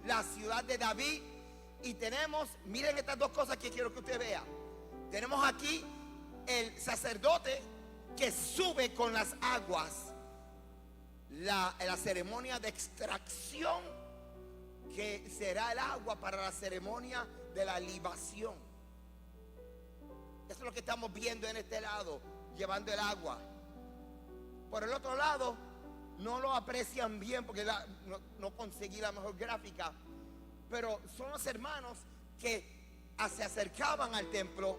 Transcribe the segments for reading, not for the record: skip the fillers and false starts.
la ciudad de David. Y tenemos, miren estas dos cosas que quiero que usted vea. Tenemos aquí el sacerdote que sube con las aguas, la ceremonia de extracción, que será el agua para la ceremonia de la libación. Eso es lo que estamos viendo en este lado, llevando el agua. Por el otro lado, no lo aprecian bien porque no conseguí la mejor gráfica, pero son los hermanos que se acercaban al templo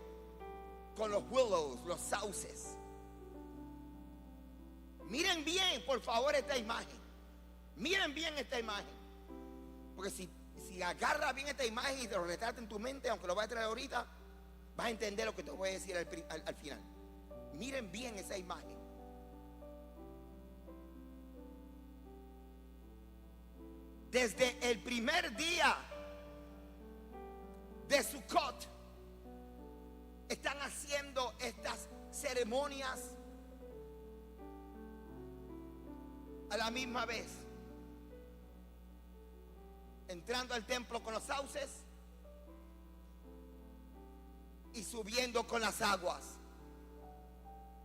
con los willows, los sauces. Miren bien, por favor, esta imagen. Miren bien esta imagen. Porque si agarras bien esta imagen y te lo retratas en tu mente, aunque lo vayas a traer ahorita, vas a entender lo que te voy a decir al final. Miren bien esa imagen. Desde el primer día de Sukkot están haciendo estas ceremonias a la misma vez, entrando al templo con los sauces y subiendo con las aguas.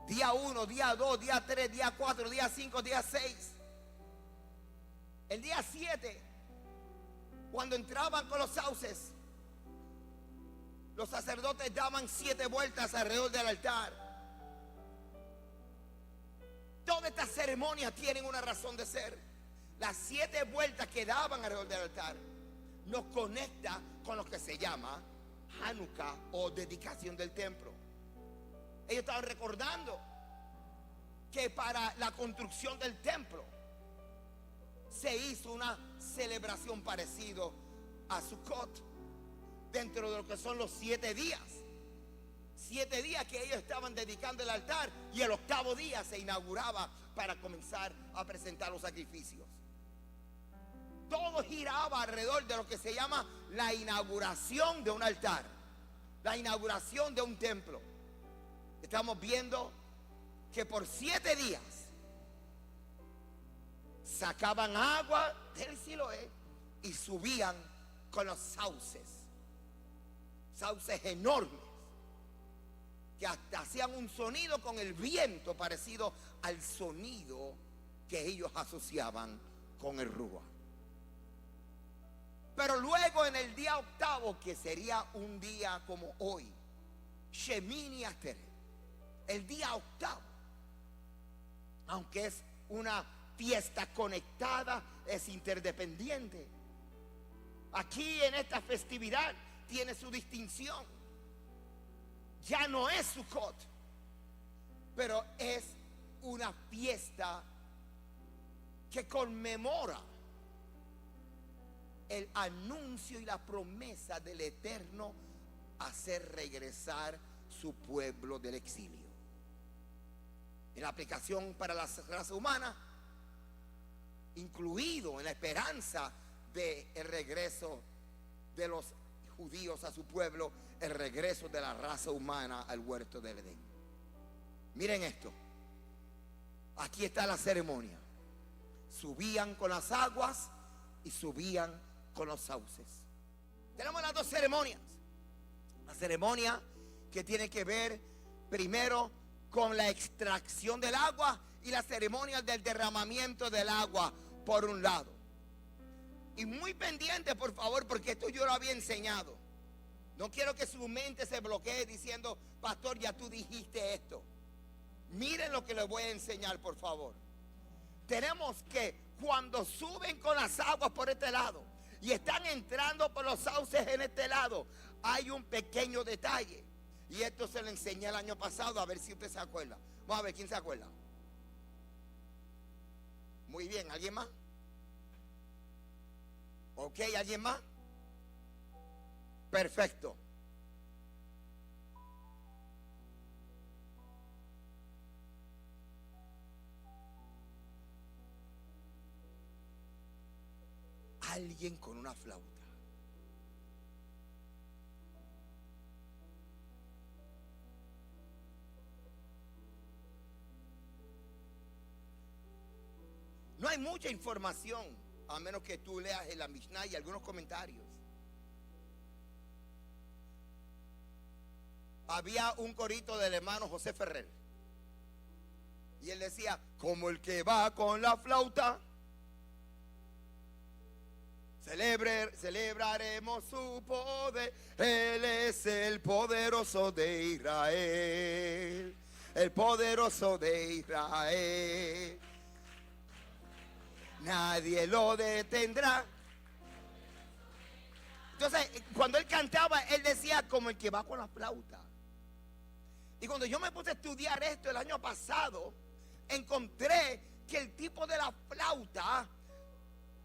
Día 1, día 2, día 3, día 4, día 5, día 6. El día 7, cuando entraban con los sauces, los sacerdotes daban 7 vueltas alrededor del altar. Todas estas ceremonias tienen una razón de ser. Las 7 vueltas que daban alrededor del altar nos conecta con lo que se llama Hanukkah o dedicación del templo. Ellos estaban recordando que para la construcción del templo se hizo una celebración parecida a Sukkot, dentro de lo que son los 7 días. 7 días que ellos estaban dedicando el altar, y el 8º día se inauguraba para comenzar a presentar los sacrificios. Todo giraba alrededor de lo que se llama la inauguración de un altar, la inauguración de un templo. Estamos viendo que por 7 días sacaban agua del Siloé y subían con los sauces enormes, que hasta hacían un sonido con el viento parecido al sonido que ellos asociaban con el Ruach. Pero luego en el día 8º, que sería un día como hoy, Shemini Ateret, el día 8º, aunque es una fiesta conectada, es interdependiente. Aquí en esta festividad tiene su distinción. Ya no es Sukkot, pero es una fiesta que conmemora el anuncio y la promesa del Eterno hacer regresar su pueblo del exilio. En la aplicación para la raza humana, incluido en la esperanza del regreso de los judíos a su pueblo, el regreso de la raza humana al huerto del Edén. Miren esto. Aquí está la ceremonia. Subían con las aguas y subían con los sauces. Tenemos las dos ceremonias. La ceremonia que tiene que ver primero con la extracción del agua, y la ceremonia del derramamiento del agua por un lado. Y muy pendiente, por favor, porque esto yo lo había enseñado. No quiero que su mente se bloquee diciendo: pastor, ya tú dijiste esto. Miren lo que les voy a enseñar, por favor. Tenemos que, cuando suben con las aguas por este lado y están entrando por los sauces en este lado, hay un pequeño detalle. Y esto se lo enseñé el año pasado, a ver si usted se acuerda. Vamos a ver, ¿quién se acuerda? Muy bien, ¿alguien más? Ok, ¿alguien más? Perfecto. Alguien con una flauta. No hay mucha información a menos que tú leas en la Mishnah y algunos comentarios. Había un corito del hermano José Ferrer, y él decía: como el que va con la flauta, celebraremos su poder. Él es el poderoso de Israel, el poderoso de Israel. Nadie lo detendrá. Entonces, cuando él cantaba, él decía: como el que va con la flauta. Y cuando yo me puse a estudiar esto el año pasado, encontré que el tipo de la flauta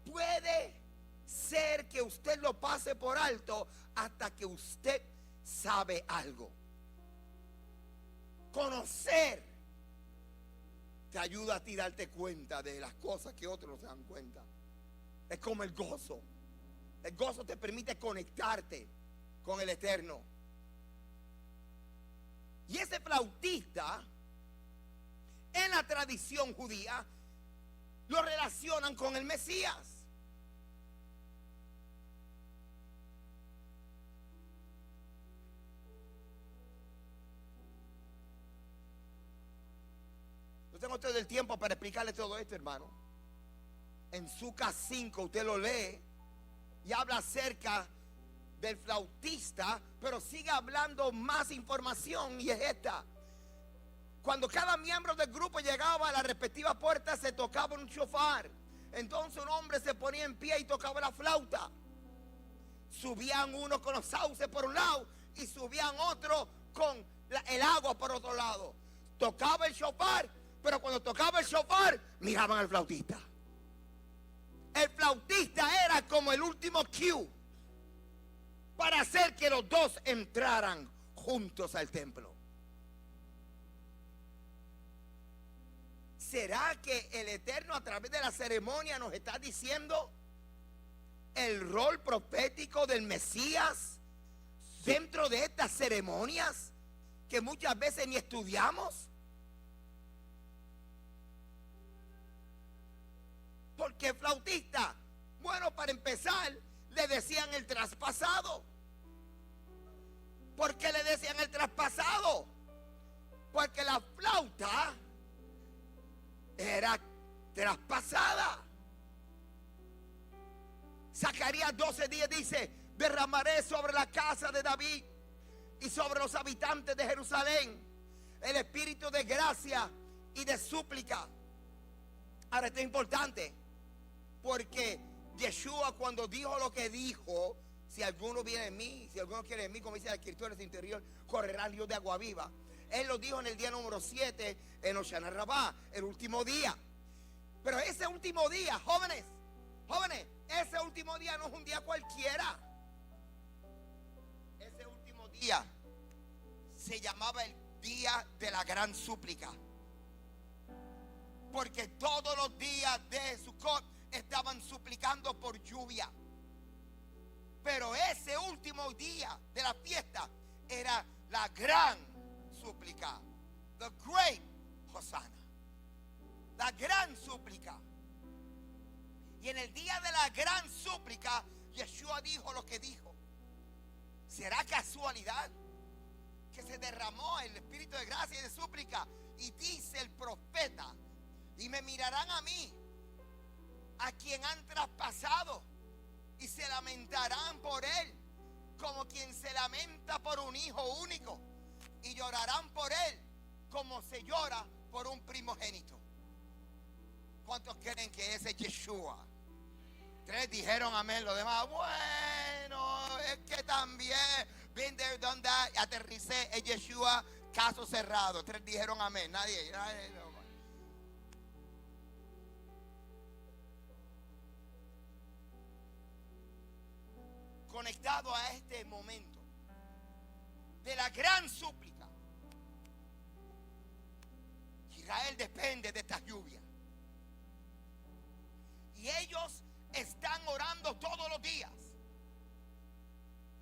puede ser que usted lo pase por alto hasta que usted sabe algo. Conocer te ayuda a ti a darte cuenta de las cosas que otros no se dan cuenta. Es como el gozo. El gozo te permite conectarte con el Eterno. Y ese flautista, en la tradición judía, lo relacionan con el Mesías. No tengo todo el tiempo para explicarle todo esto, hermano. En Lucas 5 usted lo lee y habla acerca del flautista, pero sigue hablando más información, y es esta: cuando cada miembro del grupo llegaba a la respectiva puerta, se tocaba un shofar. Entonces un hombre se ponía en pie y tocaba la flauta. Subían unos con los sauces por un lado y subían otros con el agua por otro lado. Tocaba el shofar, pero cuando tocaba el shofar, miraban al flautista. El flautista era como el último cue para hacer que los dos entraran juntos al templo. ¿Será que el Eterno a través de la ceremonia nos está diciendo el rol profético del Mesías dentro de estas ceremonias que muchas veces ni estudiamos? Porque flautista, bueno, para empezar, le decían el traspasado. ¿Por qué le decían el traspasado? Porque la flauta era traspasada. Zacarías 12:10 dice: derramaré sobre la casa de David y sobre los habitantes de Jerusalén el espíritu de gracia y de súplica. Ahora, esto es importante, porque Yeshua, cuando dijo lo que dijo: si alguno viene en mí, si alguno quiere en mí, como dice la escritura en su interior, correrá el río de agua viva. Él lo dijo en el día número 7, en Hoshana Rabbah, el último día. Pero ese último día, jóvenes, ese último día no es un día cualquiera. Ese último día se llamaba el día de la gran súplica, porque todos los días de Sukkot estaban suplicando por lluvia. Pero ese último día de la fiesta era la gran súplica, the great Hosanna, la gran súplica. Y en el día de la gran súplica, Yeshua dijo lo que dijo. ¿Será casualidad que se derramó el espíritu de gracia y de súplica? Y dice el profeta: y me mirarán a mí, a quien han traspasado, y se lamentarán por él, como quien se lamenta por un hijo único, y llorarán por él, como se llora por un primogénito. ¿Cuántos creen que ese es Yeshua? 3 dijeron amén. Los demás, bueno, es que también, been there, done that, aterricé, es Yeshua, caso cerrado. 3 dijeron amén. Nadie no. Conectado a este momento de la gran súplica, Israel depende de estas lluvias, y ellos están orando todos los días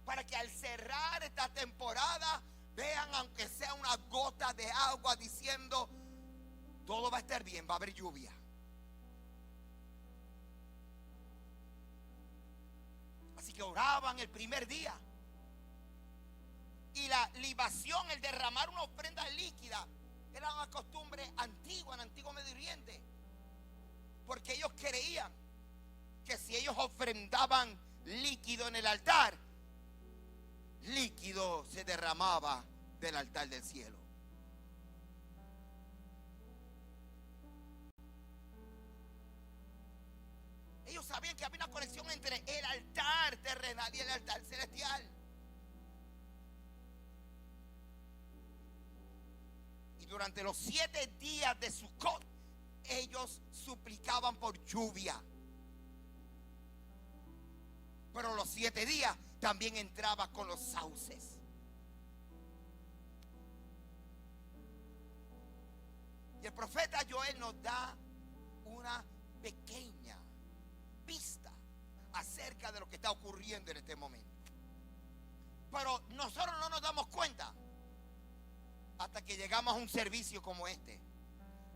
para que al cerrar esta temporada vean, aunque sea una gota de agua, diciendo: todo va a estar bien, va a haber lluvia. que oraban el primer día. Y la libación, el derramar una ofrenda líquida, era una costumbre antigua en el antiguo Medio Oriente. Porque ellos creían que si ellos ofrendaban líquido en el altar, líquido se derramaba del altar del cielo. Ellos sabían que había una conexión entre el altar terrenal y el altar celestial. Y durante los 7 días de Sukkot, ellos suplicaban por lluvia. Pero los 7 días también entraba con los sauces. Y el profeta Joel nos da una pequeña vista acerca de lo que está ocurriendo en este momento. Pero nosotros no nos damos cuenta hasta que llegamos a un servicio como este.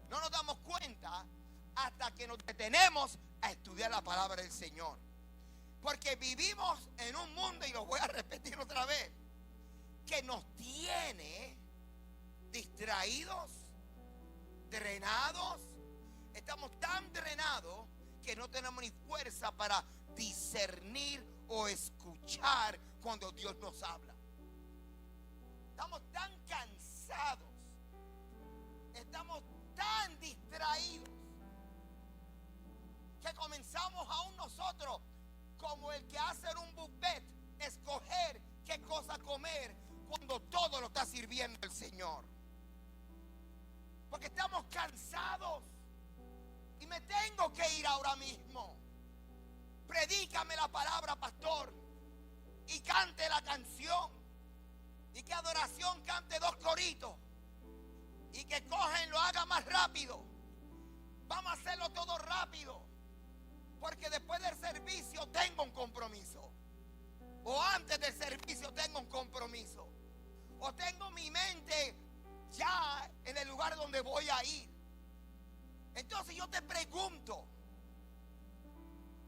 No nos damos cuenta hasta que nos detenemos a estudiar la palabra del Señor. Porque vivimos en un mundo, y lo voy a repetir otra vez, que nos tiene distraídos, drenados. Estamos tan drenados que no tenemos ni fuerza para discernir o escuchar cuando Dios nos habla. Estamos tan cansados, estamos tan distraídos, que comenzamos aún nosotros, como el que hace un buffet, escoger qué cosa comer cuando todo lo está sirviendo el Señor. Porque estamos cansados. Y me tengo que ir ahora mismo. Predícame la palabra, pastor. Y cante la canción. Y que adoración cante 2 coritos. Y que cogen lo haga más rápido. Vamos a hacerlo todo rápido. Porque después del servicio tengo un compromiso. O antes del servicio tengo un compromiso. O tengo mi mente ya en el lugar donde voy a ir. Entonces yo te pregunto,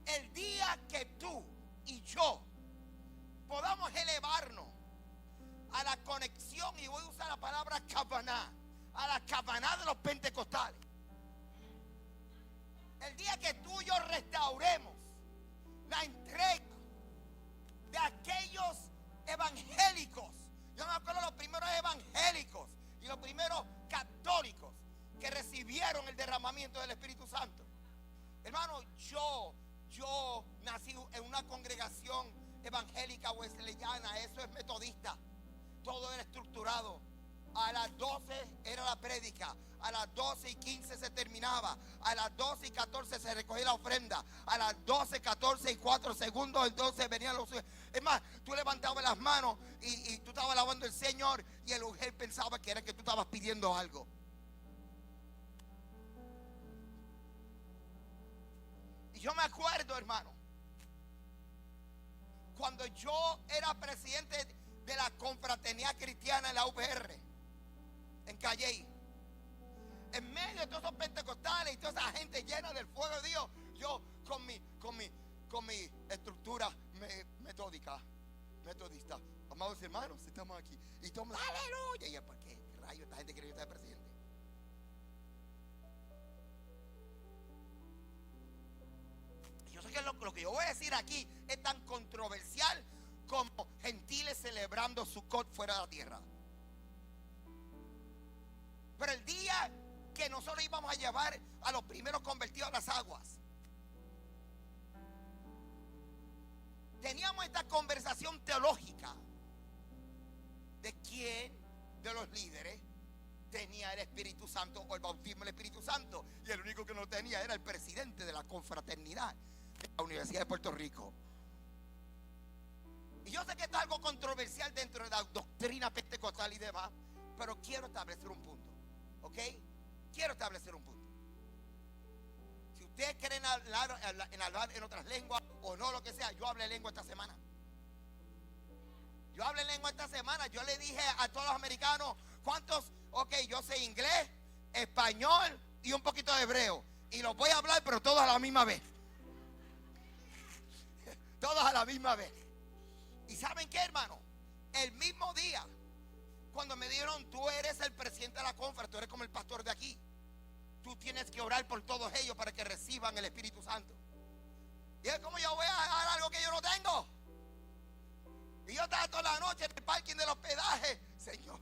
el día que tú y yo podamos elevarnos a la conexión, y voy a usar la palabra Kavaná, a la Kavaná de los pentecostales. El día que tú y yo restauremos la entrega de aquellos evangélicos. Yo me acuerdo de los primeros evangélicos y los primeros católicos que recibieron el derramamiento del Espíritu Santo. Hermano, yo nací en una congregación evangélica wesleyana. Eso es metodista. Todo era estructurado. A las 12 era la prédica. A las 12:15 se terminaba. A las 12:14 se recogía la ofrenda. A las 12:14 segundos, entonces venían los... Es más, tú levantabas las manos y tú estabas alabando al Señor, y el mujer pensaba que era que tú estabas pidiendo algo. Y yo me acuerdo, hermano, cuando yo era presidente de la confraternidad cristiana en la UPR, en Calley, en medio de todos esos pentecostales y toda esa gente llena del fuego de Dios, yo con mi estructura metodista, amados hermanos, estamos aquí y todos, aleluya. Y ¿por qué rayo esta gente quiere que yo sea presidente? Yo sé que lo que yo voy a decir aquí es tan controversial como gentiles celebrando Sukkot fuera de la tierra. Pero el día que nosotros íbamos a llevar a los primeros convertidos a las aguas, teníamos esta conversación teológica de quién de los líderes tenía el Espíritu Santo o el bautismo del Espíritu Santo, y el único que no tenía era el presidente de la confraternidad de la Universidad de Puerto Rico. Y yo sé que esto es algo controversial dentro de la doctrina pentecostal y demás, pero quiero establecer un punto, ¿ok? Quiero establecer un punto. Si ustedes quieren hablar en otras lenguas o no, lo que sea, yo hablé lengua esta semana. Yo le dije a todos los americanos, ¿cuántos? Ok, yo sé inglés, español y un poquito de hebreo. Y los voy a hablar, pero todos a la misma vez. Todos a la misma vez. ¿Y saben qué, hermano? El mismo día, cuando me dijeron, tú eres el presidente de la conferencia, tú eres como el pastor de aquí, tú tienes que orar por todos ellos para que reciban el Espíritu Santo. Y es como yo voy a dar algo que yo no tengo. Y yo estaba toda la noche en el parking del hospedaje. Señor,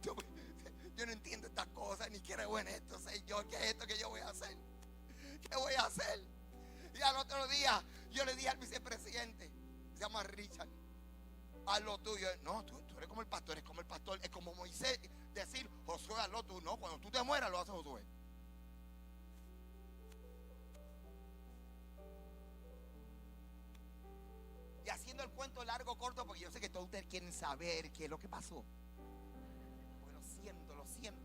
yo no entiendo estas cosas, ni creo en esto, Señor. ¿Qué es esto que yo voy a hacer? ¿Qué voy a hacer? Y al otro día yo le dije al vicepresidente, se llama Richard, haz lo tuyo. No, tú eres como el pastor, eres como el pastor. Es como Moisés decir, Josué, haz lo tú. No, cuando tú te mueras lo hace Josué. Y haciendo el cuento largo, corto, porque yo sé que todos ustedes quieren saber qué es lo que pasó. Porque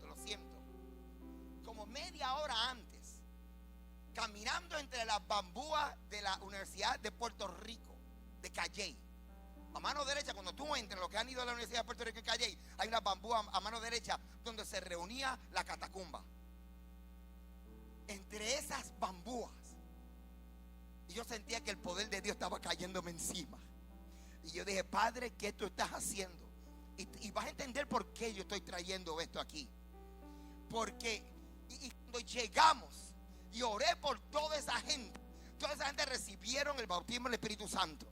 lo siento. Como media hora antes, caminando entre las bambúas de la Universidad de Puerto Rico, de Calley. A mano derecha, cuando tú entres, los que han ido a la Universidad de Puerto Rico en Calley, hay una bambúa a mano derecha donde se reunía la catacumba. Entre esas bambúas, y yo sentía que el poder de Dios estaba cayéndome encima. Y yo dije, Padre, ¿qué tú estás haciendo? Y vas a entender por qué yo estoy trayendo esto aquí. Porque y cuando llegamos y oré por toda esa gente recibieron el bautismo del Espíritu Santo.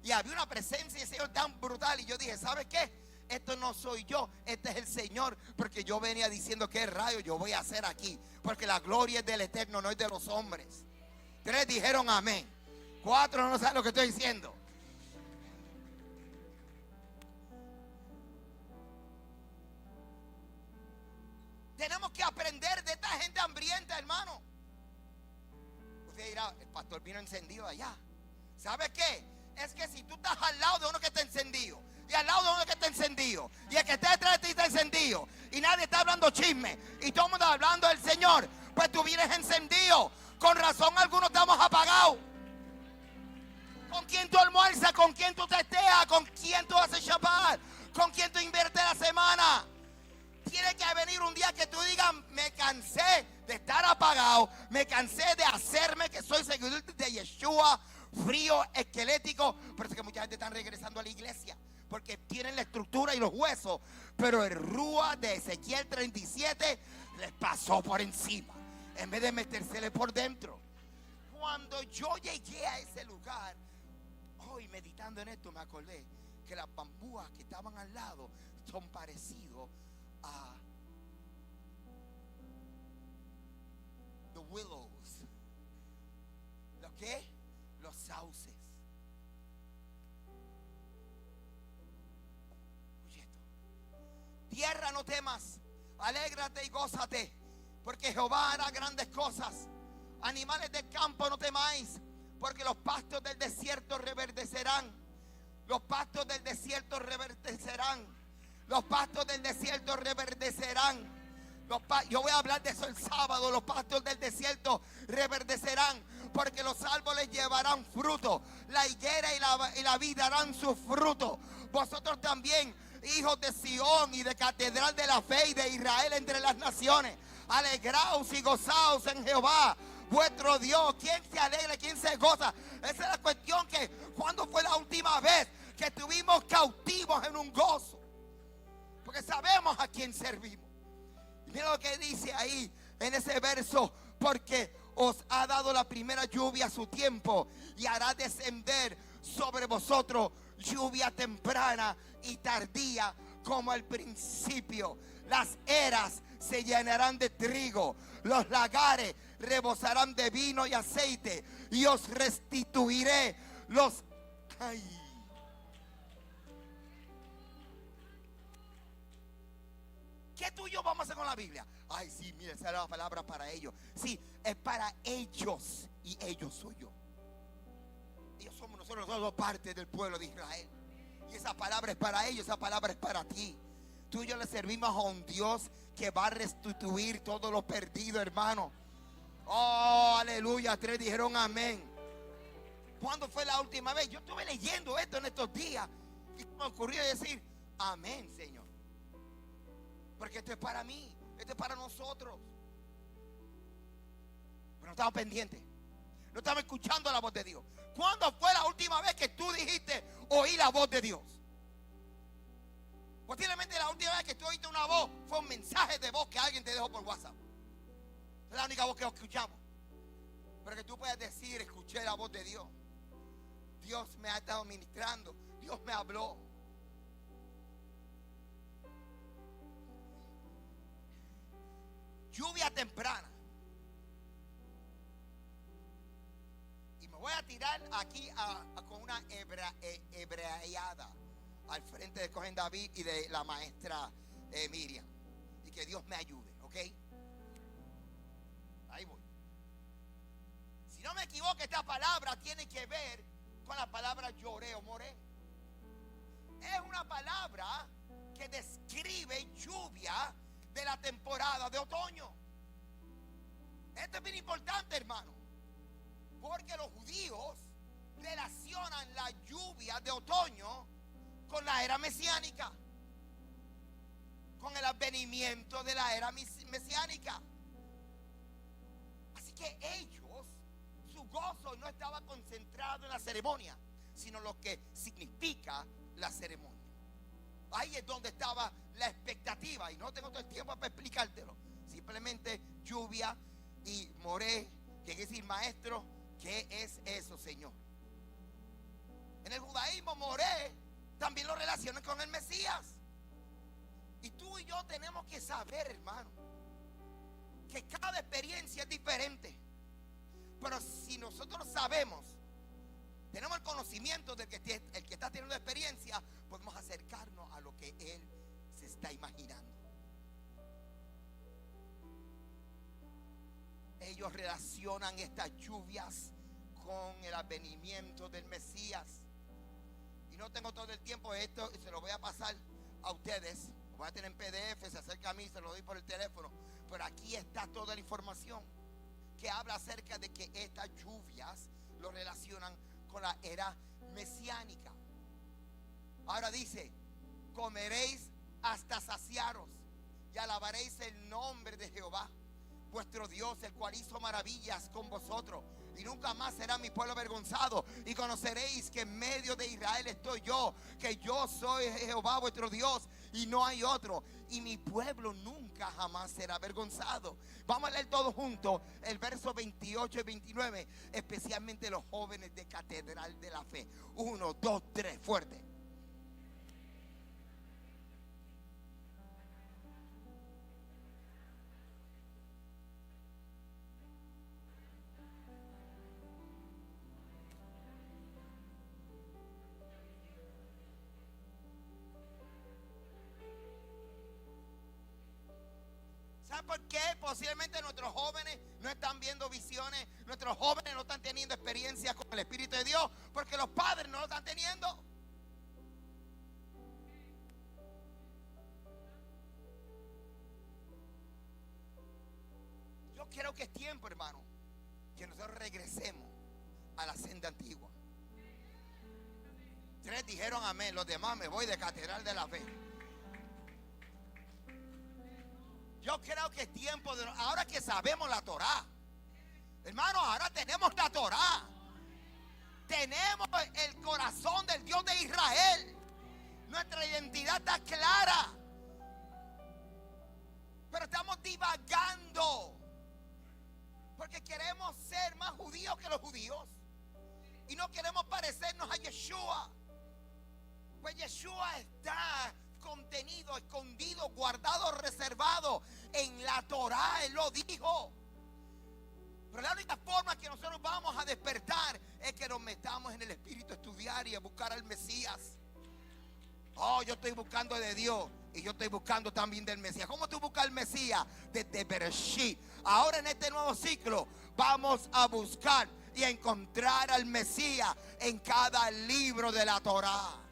Y había una presencia del Señor tan brutal. Y yo dije, ¿sabes qué? Esto no soy yo, este es el Señor. Porque yo venía diciendo, ¿qué rayo yo voy a hacer aquí? Porque la gloria es del Eterno, no es de los hombres. 3 dijeron amén. 4 no saben lo que estoy diciendo. Tenemos que aprender de esta gente hambrienta, hermano. Usted dirá, el pastor vino encendido allá. ¿Sabe qué? Es que si tú estás al lado de uno que está encendido, y al lado de uno que está encendido, y el que está detrás de ti está encendido, y nadie está hablando chisme, y todo el mundo está hablando del Señor, pues tú vienes encendido. Con razón algunos estamos apagados. ¿Con quién tú almuerzas? ¿Con quién tú testeas? ¿Con quién tú haces Shabbat? ¿Con quién tú inviertes la semana? Tiene que venir un día que tú digas, me cansé de estar apagado, me cansé de hacerme que soy seguidor de Yeshua, frío, esquelético. Por eso que mucha gente está regresando a la iglesia, porque tienen la estructura y los huesos, pero el Rúa de Ezequiel 37 les pasó por encima, en vez de metérsele por dentro. Cuando yo llegué a ese lugar, hoy meditando en esto, me acordé que las bambúas que estaban al lado son parecidos a the willows. ¿Lo qué? Los sauces. Oye esto. Tierra, no temas, alégrate y gózate, porque Jehová hará grandes cosas. Animales del campo, no temáis, porque los pastos del desierto reverdecerán. Los pastos del desierto reverdecerán. Los pastos del desierto reverdecerán. Yo voy a hablar de eso el sábado. Los pastos del desierto reverdecerán, porque los árboles llevarán fruto. La higuera y la vid darán su fruto. Vosotros también, hijos de Sión y de catedral de la fe y de Israel entre las naciones, alegraos y gozaos en Jehová vuestro Dios. ¿Quién se alegra? ¿Quién se goza? Esa es la cuestión, que ¿cuándo fue la última vez que estuvimos cautivos en un gozo? Porque sabemos a quién servimos. Y mira lo que dice ahí en ese verso: porque os ha dado la primera lluvia a su tiempo, y hará descender sobre vosotros lluvia temprana y tardía como al principio. Las eras se llenarán de trigo, los lagares rebosarán de vino y aceite, y os restituiré los... ¡Ay! ¿Qué tú y yo vamos a hacer con la Biblia? Ay, sí, mira, esa es la palabra para ellos. Sí, es para ellos, y ellos soy yo. Nosotros somos parte del pueblo de Israel. Y esa palabra es para ellos, esa palabra es para ti. Tú y yo le servimos a un Dios que va a restituir todo lo perdido, hermano. Oh, aleluya. 3 dijeron amén. ¿Cuándo fue la última vez? Yo estuve leyendo esto en estos días y me ocurrió decir, amén, Señor. Porque esto es para mí, esto es para nosotros. Pero no estamos pendientes, no estamos escuchando la voz de Dios. ¿Cuándo fue la última vez que tú dijiste, oí la voz de Dios. Posiblemente la última vez que tú oíste una voz fue un mensaje de voz que alguien te dejó por WhatsApp. Es la única voz que escuchamos. Pero que tú puedas decir: escuché la voz de Dios. Dios me ha estado ministrando. Dios me habló. Lluvia temprana. Y me voy a tirar aquí con una hebreada al frente de Cohen David y de la maestra Miriam. Y que Dios me ayude, ¿ok? Ahí voy. Si no me equivoco, esta palabra tiene que ver con la palabra lloré o moré. Es una palabra que describe lluvia de la temporada de otoño. Esto es bien importante, hermano, porque los judíos relacionan la lluvia de otoño con la era mesiánica, con el advenimiento de la era mesiánica. Así que ellos, su gozo no estaba concentrado en la ceremonia, sino lo que significa la ceremonia. Ahí es donde estaba la expectativa, y no tengo todo el tiempo para explicártelo. Simplemente lluvia y moré, que quiere decir maestro. ¿Qué es eso, Señor? En el judaísmo, moré también lo relacionan con el Mesías. Y tú y yo tenemos que saber, hermano, que cada experiencia es diferente. Pero si nosotros sabemos, tenemos el conocimiento de que el que está teniendo experiencia, podemos acercarnos a lo que él se está imaginando. Ellos relacionan estas lluvias con el advenimiento del Mesías. Y no tengo todo el tiempo de esto, y se lo voy a pasar a ustedes. Lo voy a tener en PDF, se acerca a mí, se lo doy por el teléfono. Pero aquí está toda la información que habla acerca de que estas lluvias lo relacionan con la era mesiánica. Ahora dice: comeréis hasta saciaros y alabaréis el nombre de Jehová vuestro Dios, el cual hizo maravillas con vosotros, y nunca más será mi pueblo avergonzado. Y conoceréis que en medio de Israel estoy yo, que yo soy Jehová vuestro Dios y no hay otro, y mi pueblo nunca jamás será avergonzado. Vamos a leer todos juntos el verso 28 y 29, especialmente los jóvenes de Catedral de la Fe. 1, 2, 3, fuerte. ¿Saben por qué? Posiblemente nuestros jóvenes no están viendo visiones, nuestros jóvenes no están teniendo experiencias con el Espíritu de Dios, porque los padres no lo están teniendo. Yo creo que es tiempo, hermano, que nosotros regresemos a la senda antigua. 3 dijeron amén, los demás me voy de Catedral de la Fe. Yo creo que es tiempo de... Ahora que sabemos la Torá, hermano, ahora tenemos la Torá. Tenemos el corazón del Dios de Israel. Nuestra identidad está clara. Pero estamos divagando, porque queremos ser más judíos que los judíos. Y no queremos parecernos a Yeshua. Pues Yeshua está contenido, escondido, guardado, reservado en la Torá. Él lo dijo. Pero la única forma que nosotros vamos a despertar es que nos metamos en el Espíritu a estudiar y a buscar al Mesías. Oh, yo estoy buscando de Dios y yo estoy buscando también del Mesías. ¿Cómo tú buscas al Mesías? Desde Bereshit. Ahora en este nuevo ciclo vamos a buscar y a encontrar al Mesías en cada libro de la Torá.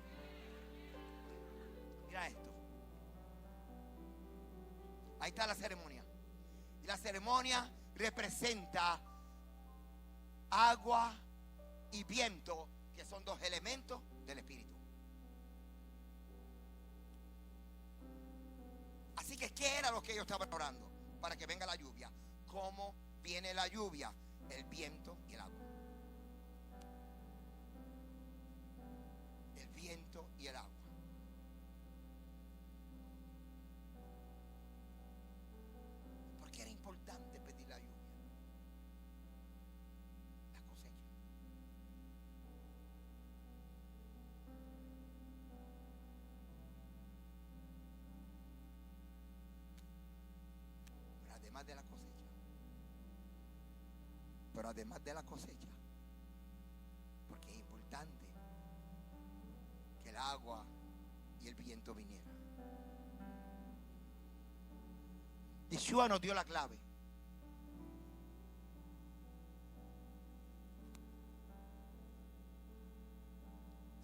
Mira esto. Ahí está la ceremonia. Y la ceremonia representa agua y viento, que son 2 elementos del Espíritu. Así que, ¿qué era lo que ellos estaban orando? Para que venga la lluvia. ¿Cómo viene la lluvia? El viento y el agua. El además de la cosecha. Pero además de la cosecha, porque es importante que el agua y el viento vinieran. Yeshua nos dio la clave.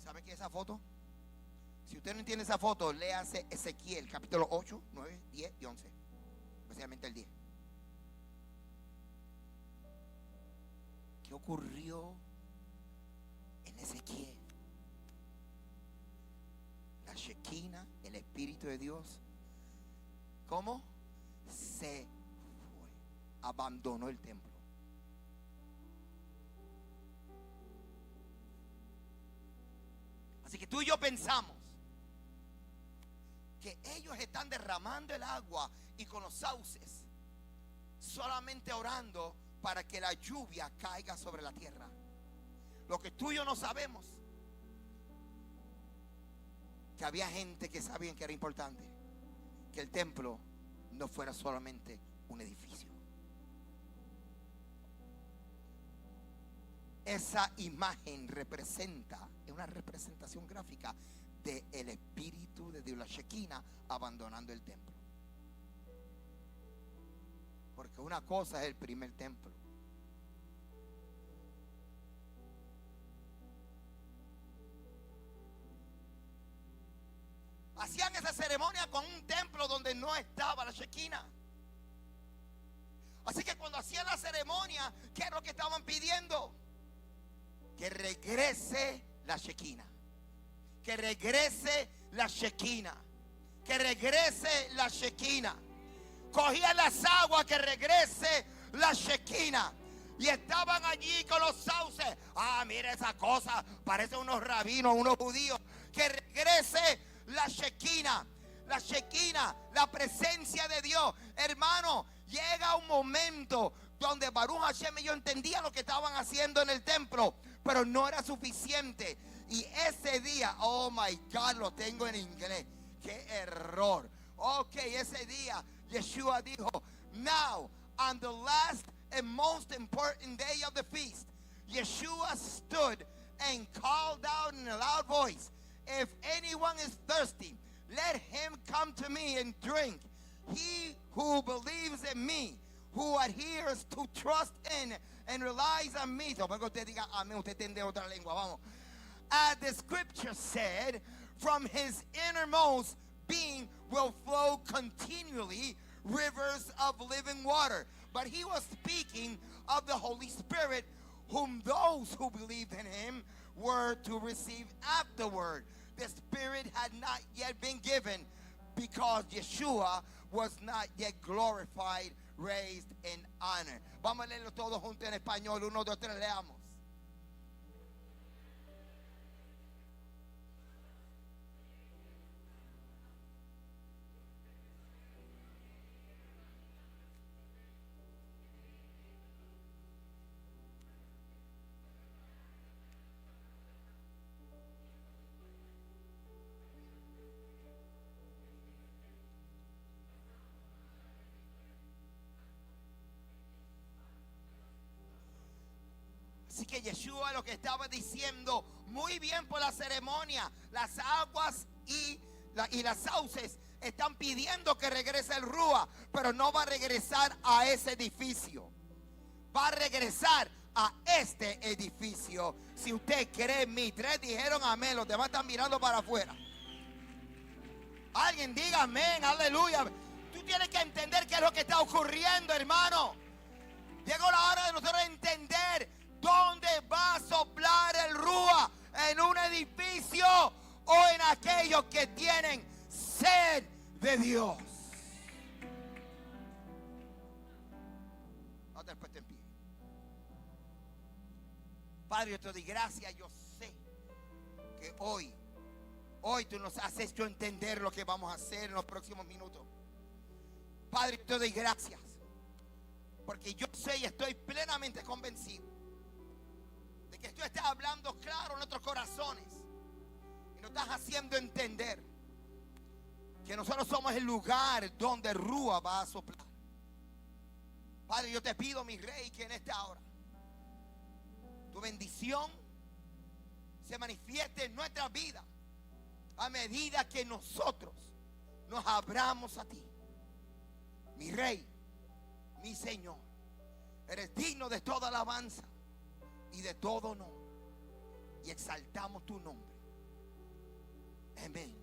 ¿Sabe qué es esa foto? Si usted no entiende esa foto, léase Ezequiel capítulo 8, 9, 10 y 11. Especialmente el 10. ¿Qué ocurrió en Ezequiel? La Shekinah, el Espíritu de Dios, ¿cómo? Se fue, abandonó el templo. Así que tú y yo pensamos que ellos están derramando el agua y con los sauces, solamente orando para que la lluvia caiga sobre la tierra. Lo que tú y yo no sabemos, que había gente que sabían que era importante que el templo no fuera solamente un edificio. Esa imagen representa, es una representación gráfica del Espíritu de Dios, la Shekinah, abandonando el templo. Porque una cosa es el primer templo. Hacían esa ceremonia con un templo donde no estaba la Shekinah. Así que cuando hacían la ceremonia, ¿qué es lo que estaban pidiendo? Que regrese la Shekinah. Que regrese la Shekinah. Que regrese la Shekinah. Cogían las aguas, que regrese la Shekinah. Y estaban allí con los sauces. Ah, mira esa cosa, parecen unos rabinos, unos judíos. Que regrese la Shekinah. La Shekinah, la presencia de Dios. Hermano, llega un momento donde Baruch Hashem, yo entendía lo que estaban haciendo en el templo, pero no era suficiente. Y ese día, oh my God, lo tengo en inglés. Qué error. Ok, ese día Yeshua dijo, now on the last and most important day of the feast, Yeshua stood and called out in a loud voice, if anyone is thirsty, let him come to me and drink. He who believes in me, who adheres to trust in and relies on me. So, para que usted diga amén, usted entiende otra lengua, vamos. As the scripture said, from his innermost being will flow continually rivers of living water. But he was speaking of the Holy Spirit, whom those who believed in him were to receive afterward. The Spirit had not yet been given because Yeshua was not yet glorified, raised in honor. Vamos a leerlo todos juntos en español. 1, 2, 3, leamos. Así que Yeshua lo que estaba diciendo, muy bien por la ceremonia, las aguas y las sauces están pidiendo que regrese el Rúa, pero no va a regresar a ese edificio, va a regresar a este edificio. Si usted cree en mí, 3 dijeron amén, los demás están mirando para afuera. Alguien diga amén, aleluya. Tú tienes que entender qué es lo que está ocurriendo, hermano. Llegó la hora de nosotros entender dónde va a soplar el Rúa, en un edificio o en aquellos que tienen sed de Dios. No te puesto en pie. Padre, yo te doy gracias. Yo sé que hoy tú nos has hecho entender lo que vamos a hacer en los próximos minutos. Padre, te doy gracias, porque yo sé y estoy plenamente convencido de que tú estás hablando claro en nuestros corazones y nos estás haciendo entender que nosotros somos el lugar donde el Rúa va a soplar. Padre, yo te pido, mi Rey, que en esta hora tu bendición se manifieste en nuestra vida a medida que nosotros nos abramos a ti. Mi Rey, mi Señor, eres digno de toda alabanza y de todo honor, y exaltamos tu nombre. Amén.